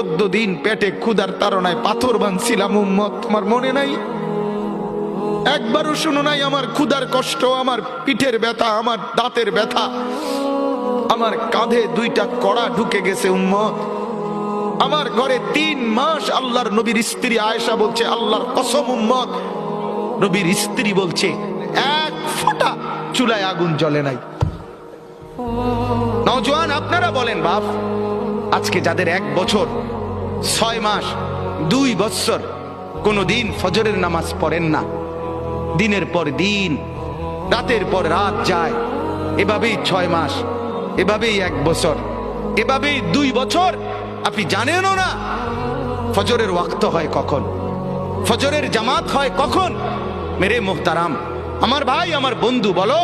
14 দিন পেটে ক্ষুধার তাড়নায় পাথর বাঁধছিলাম উম্মত, তোমার মনে নাই? একবারও শুনো নাই আমার ক্ষুধার কষ্ট, আমার পিঠের ব্যথা, আমার দাঁতের ব্যথা, আমার কাঁধে 2টা কড়া ঢুকে গেছে উম্মত। আমার ঘরে 3 মাস আল্লাহর নবীর স্ত্রী আয়েশা বলছে, আল্লাহর কসম উম্মত, নবীর স্ত্রী বলছে 1 ফোঁটা চুলায় আগুন জ্বলে নাই। নওজোয়ান আপনারা বলেন বাপ, আজকে যাদের 1 বছর 6 মাস 2 বছর কোনদিন ফজরের নামাজ পড়েন না, দিনের পর দিন রাতের পর রাত যায়, এভাবেই 6 মাস, এভাবেই 1 বছর, এভাবেই 2 বছর, আপনি জানেনও না ফজরের ওয়াক্ত হয় কখন, ফজরের জামাত হয় কখন। মেরে মোহতারাম, আমার ভাই, আমার বন্ধু, বলো